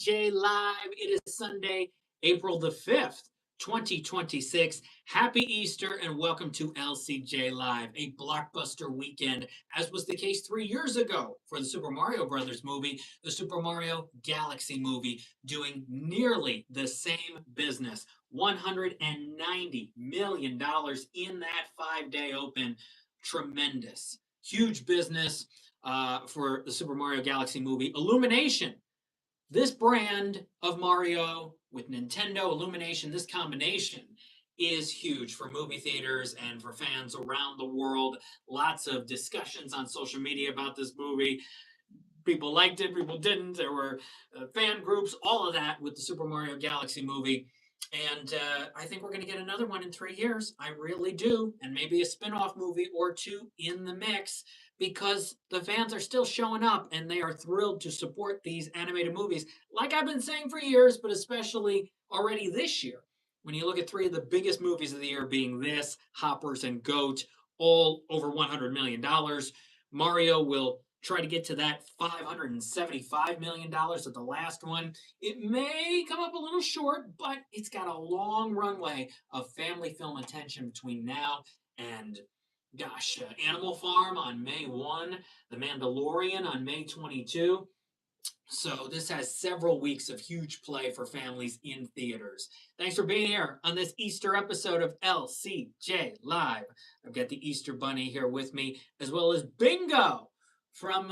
LCJ Live. It is Sunday, April the 5th, 2026. Happy Easter and welcome to LCJ Live, a blockbuster weekend, as was the case 3 years ago for the Super Mario Brothers movie, the Super Mario Galaxy movie, doing nearly the same business. $190 million in that 5 day open. Tremendous. Huge business for the Super Mario Galaxy movie. Illumination, this brand of Mario with Nintendo Illumination, this combination is huge for movie theaters and for fans around the world. Lots of discussions on social media about this movie. People liked it, people didn't. There were fan groups, all of that with the Super Mario Galaxy movie. And I think we're going to get another one in 3 years. I really do. And maybe a spin off movie or two in the mix because the fans are still showing up and they are thrilled to support these animated movies, like I've been saying for years, but especially already this year. When you look at three of the biggest movies of the year being this, Hoppers, and Goat, all over $100 million, Mario will try to get to that $575 million of the last one. It may come up a little short, but it's got a long runway of family film attention between now and, Animal Farm on May 1, The Mandalorian on May 22. So this has several weeks of huge play for families in theaters. Thanks for being here on this Easter episode of LCJ Live. I've got the Easter Bunny here with me, as well as Bingo from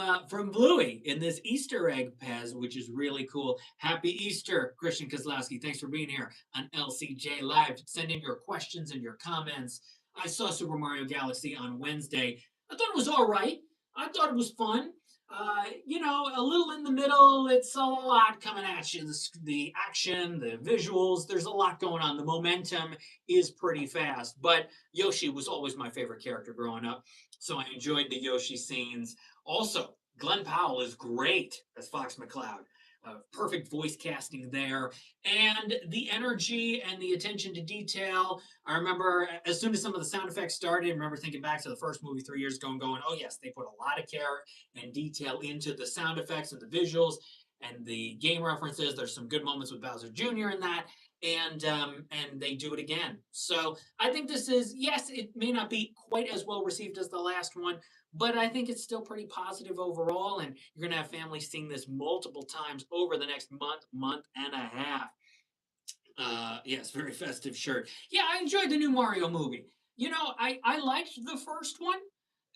Bluey in this Easter egg Pez, which is really cool. Happy Easter, Christian Kozlowski. Thanks for being here on LCJ Live. Send in your questions and your comments. I saw Super Mario Galaxy on Wednesday. I thought it was all right. I thought it was fun. A little in the middle. It's a lot coming at you. The action, the visuals, there's a lot going on. The momentum is pretty fast. But Yoshi was always my favorite character growing up. So I enjoyed the Yoshi scenes. Also, Glenn Powell is great as Fox McCloud. Perfect voice casting there. And the energy and the attention to detail. I remember as soon as some of the sound effects started, I remember thinking back to the first movie 3 years ago and going, oh, yes, they put a lot of care and detail into the sound effects and the visuals and the game references. There's some good moments with Bowser Jr. in that. And they do it again. So I think this is, yes, it may not be quite as well received as the last one, but I think it's still pretty positive overall. And you're going to have families seeing this multiple times over the next month and a half. Yes, very festive shirt. Yeah, I enjoyed the new Mario movie. I liked the first one.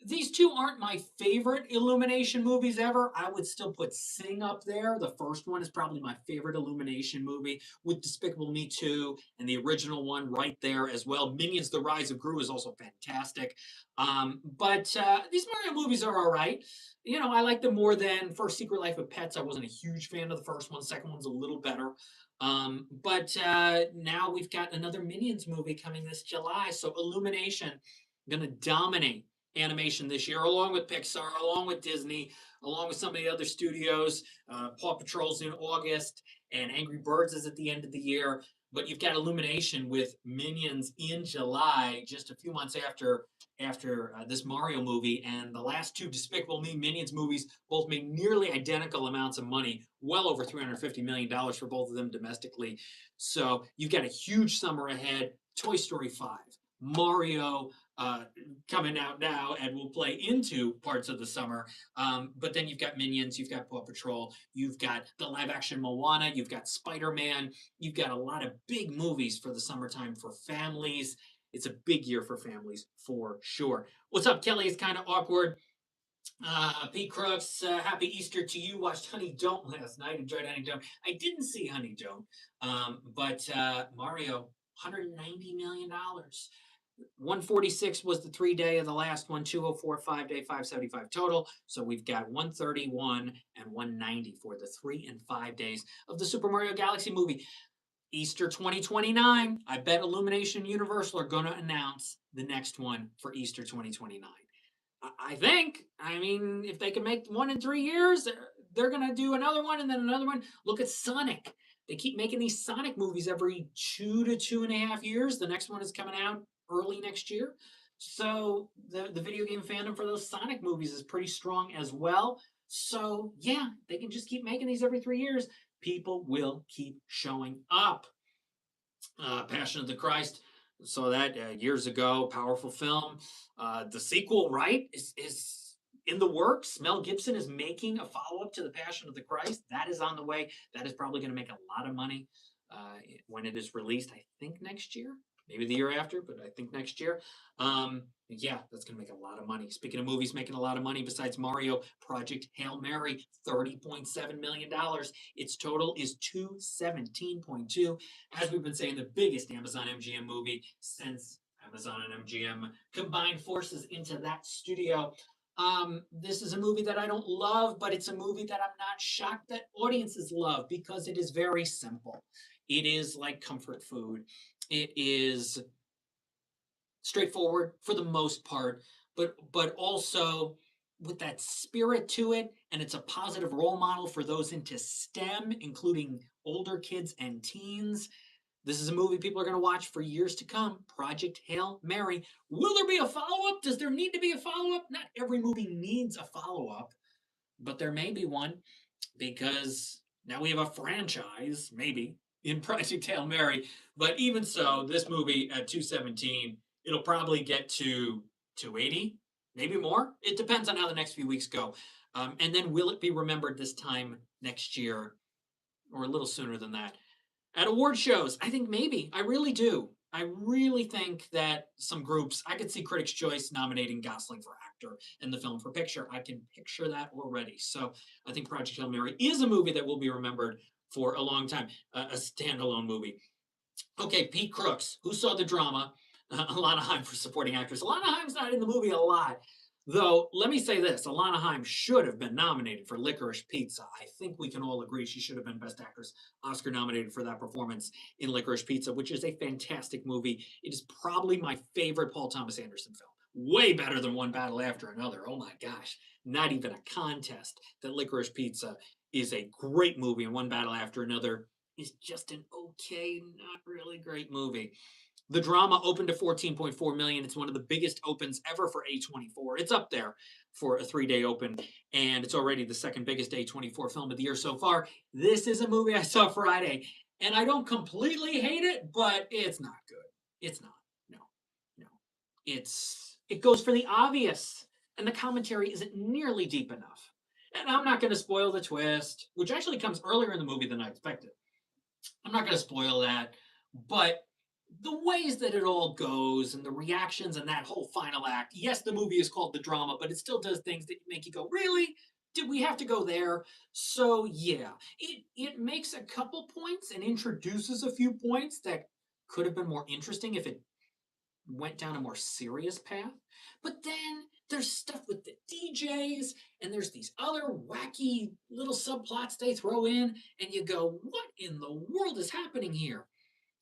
These two aren't my favorite Illumination movies ever. I would still put Sing up there. The first one is probably my favorite Illumination movie, with Despicable Me 2 and the original one right there as well. Minions: The Rise of Gru is also fantastic. But these Mario movies are all right. I like them more than First Secret Life of Pets. I wasn't a huge fan of the first one. The second one's a little better. But now we've got another Minions movie coming this July. So Illumination going to dominate animation this year, along with Pixar, along with Disney, along with some of the other studios. Paw Patrol's in August, and Angry Birds is at the end of the year. But you've got Illumination with Minions in July, just a few months after this Mario movie, and the last two Despicable Me Minions movies both made nearly identical amounts of money, well over $350 million for both of them domestically. So you've got a huge summer ahead. Toy Story 5, Mario, coming out now and will play into parts of the summer. But then you've got Minions, you've got Paw Patrol, you've got the live action Moana, you've got Spider-Man, you've got a lot of big movies for the summertime for families. It's a big year for families for sure. What's up, Kelly? It's kind of awkward. Pete Crooks, happy Easter to you. Watched Honey Don't last night. Enjoyed Honey Don't. I didn't see Honey Don't, but Mario, $190 million. 146 was the 3 day of the last one, 204 5 day, 575 total. So we've got 131 and 190 for the 3 and 5 days of the Super Mario Galaxy movie. Easter 2029. I bet Illumination and Universal are going to announce the next one for Easter 2029. I think. I mean, if they can make one in 3 years, they're going to do another one and then another one. Look at Sonic. They keep making these Sonic movies every 2 to 2.5 years. The next one is coming out early next year. So the video game fandom for those Sonic movies is pretty strong as well. So yeah, they can just keep making these every 3 years. People will keep showing up. Passion of the Christ. Saw that years ago. Powerful film. The sequel, right, is in the works. Mel Gibson is making a follow up to the Passion of the Christ. That is on the way. That is probably going to make a lot of money when it is released. I think next year, maybe the year after, but I think next year. Yeah, that's going to make a lot of money. Speaking of movies making a lot of money, besides Mario, Project Hail Mary, $30.7 million. Its total is 217.2. As we've been saying, the biggest Amazon MGM movie since Amazon and MGM combined forces into that studio. This is a movie that I don't love, but it's a movie that I'm not shocked that audiences love because it is very simple. It is like comfort food. It is straightforward for the most part, but also with that spirit to it, and it's a positive role model for those into STEM, including older kids and teens. This is a movie people are going to watch for years to come. Project Hail Mary. Will there be a follow up? Does there need to be a follow up? Not every movie needs a follow up, but there may be one because now we have a franchise, maybe, in Project Hail Mary. But even so, this movie at 217, it'll probably get to 280, maybe more. It depends on how the next few weeks go. And then will it be remembered this time next year or a little sooner than that? At award shows, I think maybe. I really do. I really think that some groups, I could see Critics' Choice nominating Gosling for actor and the film for picture. I can picture that already. So I think Project Hail Mary is a movie that will be remembered for a long time, a standalone movie. Okay, Pete Crooks, who saw the drama? Alana Haim for supporting actress. Alana Haim's not in the movie a lot. Though, let me say this, Alana Haim should have been nominated for Licorice Pizza. I think we can all agree she should have been Best Actress Oscar nominated for that performance in Licorice Pizza, which is a fantastic movie. It is probably my favorite Paul Thomas Anderson film. Way better than One Battle After Another. Oh my gosh, not even a contest that Licorice Pizza is a great movie and One Battle After Another is just an okay, not really great movie. The drama opened to 14.4 million. It's one of the biggest opens ever for A24. It's up there for a 3-day open, and it's already the second biggest A24 film of the year so far. This is a movie I saw Friday, and I don't completely hate it, but it's not good. It's not. No, no. It goes for the obvious, and the commentary isn't nearly deep enough. And I'm not going to spoil the twist, which actually comes earlier in the movie than I expected. I'm not going to spoil that, but the ways that it all goes and the reactions and that whole final act. Yes, the movie is called The Drama, but it still does things that make you go, really? Did we have to go there? So yeah, it makes a couple points and introduces a few points that could have been more interesting if it went down a more serious path. But then there's stuff with the DJs and there's these other wacky little subplots they throw in, and you go, what in the world is happening here?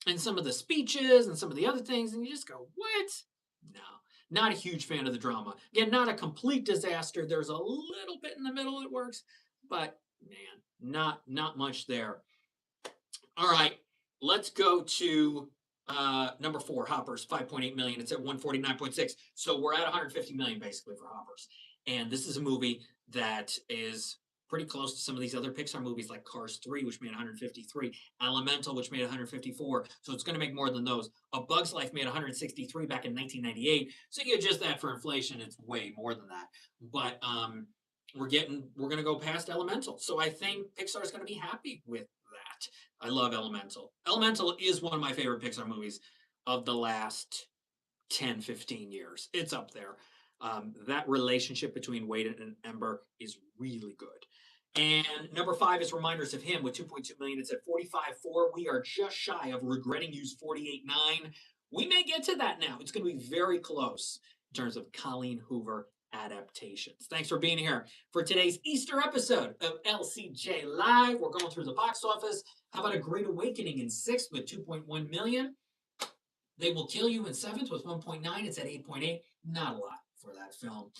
And some of the speeches and some of the other things, and you just go, what? No, not a huge fan of the drama. Again, not a complete disaster. There's a little bit in the middle that works, but man, not much there. All right, let's go to number 4, Hoppers, 5.8 million. It's at 149.6. So we're at 150 million basically for Hoppers. And this is a movie that is pretty close to some of these other Pixar movies like Cars 3, which made 153, Elemental, which made 154. So it's going to make more than those. A Bug's Life made 163 back in 1998. So you adjust that for inflation, it's way more than that. But we're going to go past Elemental. So I think Pixar is going to be happy with that. I love Elemental. Elemental is one of my favorite Pixar movies of the last 10, 15 years. It's up there. That relationship between Wade and Ember is really good. And number 5 is Reminders of Him with 2.2 million. It's at 45.4. We are just shy of Regretting You's 48.9. We may get to that now. It's going to be very close in terms of Colleen Hoover adaptations. Thanks for being here for today's Easter episode of LCJ Live. We're going through the box office. How about A Great Awakening in 6th with 2.1 million? They Will Kill You in 7th with 1.9. It's at 8.8. Not a lot for that film.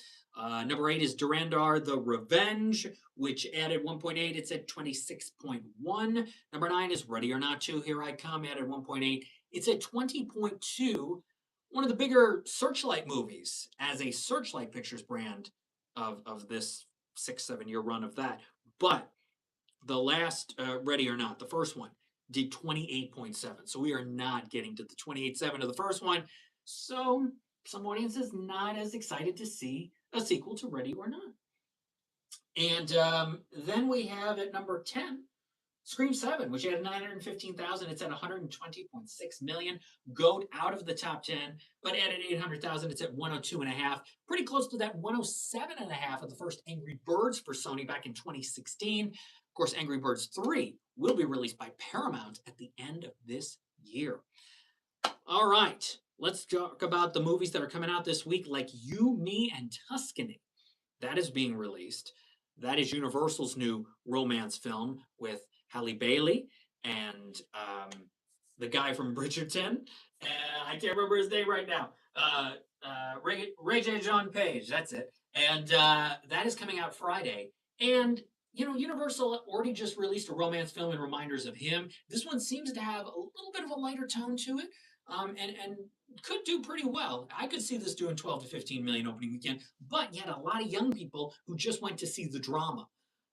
Number 8 is Durandar The Revenge, which added 1.8. It's at 26.1. Number 9 is Ready or Not 2, Here I Come, added 1.8. It's at 20.2. One of the bigger Searchlight movies as a Searchlight Pictures brand of this 6-7 year run of that. But The last Ready or Not, the first one, did 28.7. So we are not getting to the 28.7 of the first one. So some audiences not as excited to see a sequel to Ready or Not. And then we have at number 10, Scream 7, which had 915,000. It's at 120.6 million. Goat out of the top 10, but added 800,000. It's at 102.5. Pretty close to that 107.5 of the first Angry Birds for Sony back in 2016. Of course, Angry Birds 3 will be released by Paramount at the end of this year. All right, let's talk about the movies that are coming out this week, like You, Me, and Tuscany. That is being released. That is Universal's new romance film with Halle Bailey and the guy from Bridgerton. I can't remember his name right now. Ray J. John Page. That's it. And that is coming out Friday. And Universal already just released a romance film in reminders of him. This one seems to have a little bit of a lighter tone to it, and could do pretty well. I could see this doing 12 to 15 million opening weekend, but you had a lot of young people who just went to see the drama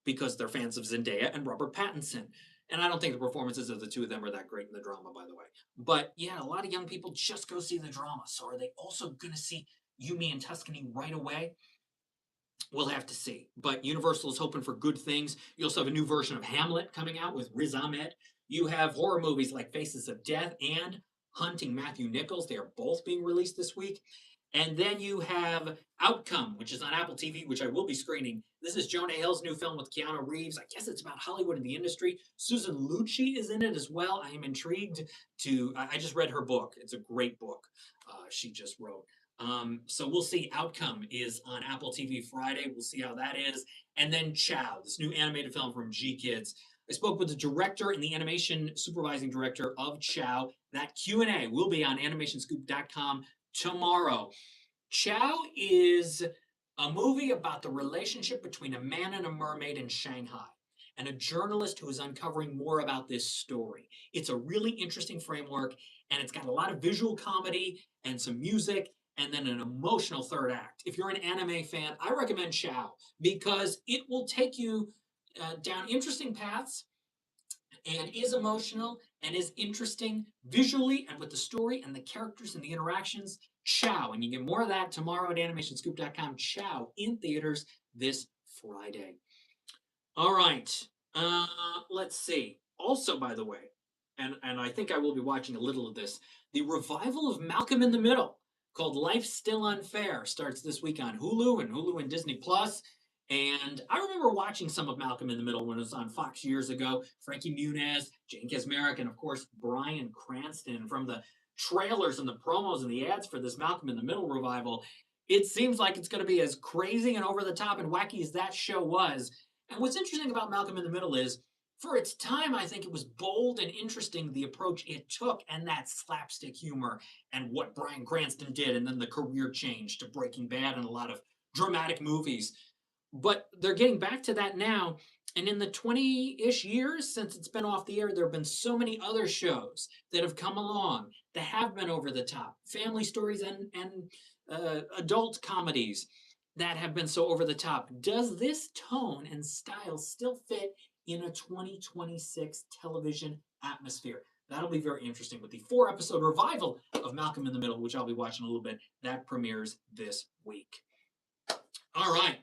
because they're fans of Zendaya and Robert Pattinson. And I don't think the performances of the two of them are that great in the drama, by the way. But yeah, a lot of young people just go see the drama. So are they also going to see You, Me, and Tuscany right away? We'll have to see. But Universal is hoping for good things. You also have a new version of Hamlet coming out with Riz Ahmed. You have horror movies like Faces of Death and Hunting Matthew Nichols. They are both being released this week. And then you have Outcome, which is on Apple TV, which I will be screening. This is Jonah Hill's new film with Keanu Reeves. I guess it's about Hollywood and the industry. Susan Lucci is in it as well. I am intrigued to. I just read her book. It's a great book she just wrote. So we'll see. Outcome is on Apple TV Friday. We'll see how that is. And then Chow, this new animated film from G Kids. I spoke with the director and the animation supervising director of Chow. That Q&A will be on animationscoop.com tomorrow. Chow is a movie about the relationship between a man and a mermaid in Shanghai and a journalist who is uncovering more about this story. It's a really interesting framework, and it's got a lot of visual comedy and some music and then an emotional third act. If you're an anime fan, I recommend Chow because it will take you down interesting paths and is emotional and is interesting visually and with the story and the characters and the interactions. Chow, and you get more of that tomorrow at animationscoop.com. Chow in theaters this Friday. All right, let's see. Also, by the way, and I think I will be watching a little of this, the revival of Malcolm in the Middle called Life's Still Unfair starts this week on Hulu and Disney Plus. And I remember watching some of Malcolm in the Middle when it was on Fox years ago. Frankie Muniz, Jane Kasmerick, and of course Bryan Cranston. From the trailers and the promos and the ads for this Malcolm in the Middle revival, it seems like it's going to be as crazy and over the top and wacky as that show was. And what's interesting about Malcolm in the Middle is, for its time, I think it was bold and interesting, the approach it took and that slapstick humor and what Bryan Cranston did, and then the career change to Breaking Bad and a lot of dramatic movies. But they're getting back to that now. And in the 20-ish years since it's been off the air, there have been so many other shows that have come along that have been over the top. Family stories and adult comedies that have been so over the top. Does this tone and style still fit in a 2026 television atmosphere? That'll be very interesting with the 4-episode revival of Malcolm in the Middle, which I'll be watching a little bit. That premieres this week. All right.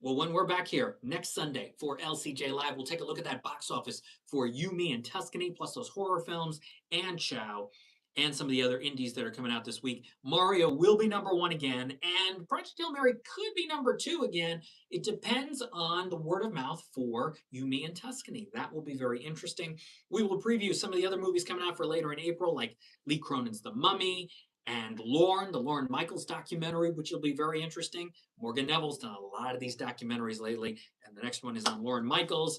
Well, when we're back here next Sunday for LCJ Live, we'll take a look at that box office for You, Me, and Tuscany, plus those horror films and Chow, and some of the other indies that are coming out this week. Mario will be number 1 again, and Project Hail Mary could be number 2 again. It depends on the word of mouth for You, Me, and Tuscany. That will be very interesting. We will preview some of the other movies coming out for later in April, like Lee Cronin's The Mummy, and Lorne, the Lorne Michaels documentary, which will be very interesting. Morgan Neville's done a lot of these documentaries lately, and the next one is on Lorne Michaels.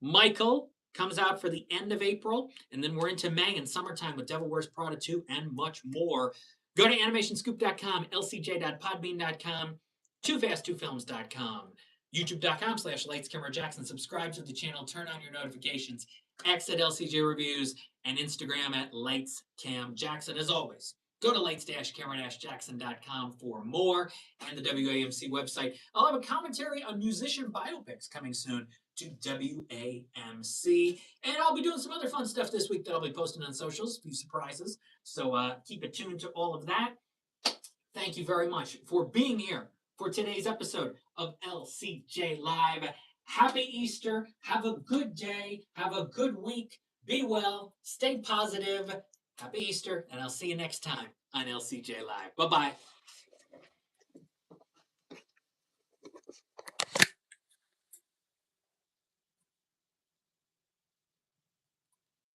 Michael comes out for the end of April, and then we're into May and summertime with Devil Wears Prada 2 and much more. Go to animationscoop.com, lcj.podbean.com, toofast2films.com, youtube.com/lightscamerajackson. Subscribe to the channel, turn on your notifications, X at LCJ Reviews, and Instagram at LightsCamJackson. As always, Go to lights-cameron-jackson.com for more, and the WAMC website. I'll have a commentary on musician biopics coming soon to WAMC. And I'll be doing some other fun stuff this week that I'll be posting on socials, a few surprises. So keep it tuned to all of that. Thank you very much for being here for today's episode of LCJ Live. Happy Easter. Have a good day. Have a good week. Be well. Stay positive. Happy Easter, and I'll see you next time on LCJ Live. Bye-bye.